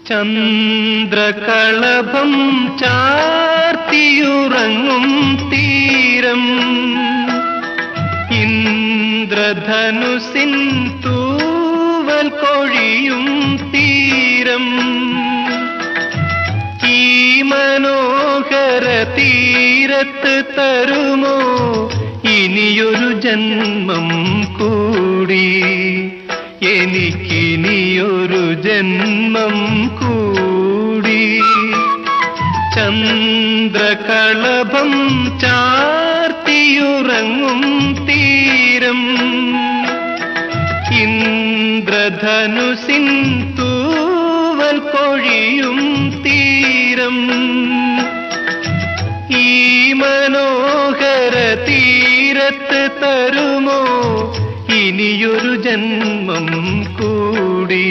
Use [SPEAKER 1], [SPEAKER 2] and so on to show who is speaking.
[SPEAKER 1] ചന്ദ്രകളഭം ചാർത്തിയുറങ്ങും തീരം, ഇന്ദ്രധനുസിൻ തൂവൽ കൊഴിയും തീരം. ഈ മനോഹര തീരത്ത് തരുമോ ഇനിയൊരു ജന്മം കൂടി, എനിക്കിനിയൊരു ജന്മം കൂടി. ചന്ദ്രകളഭം ചാർത്തിയുറങ്ങും തീരം, ഇന്ദ്രധനുസിൻ തൂവൽ കൊഴിയും തീരം. ഈ മനോഹര തീരത്ത് തരുമോ ഇനിയൊരു ജന്മം കൂടി.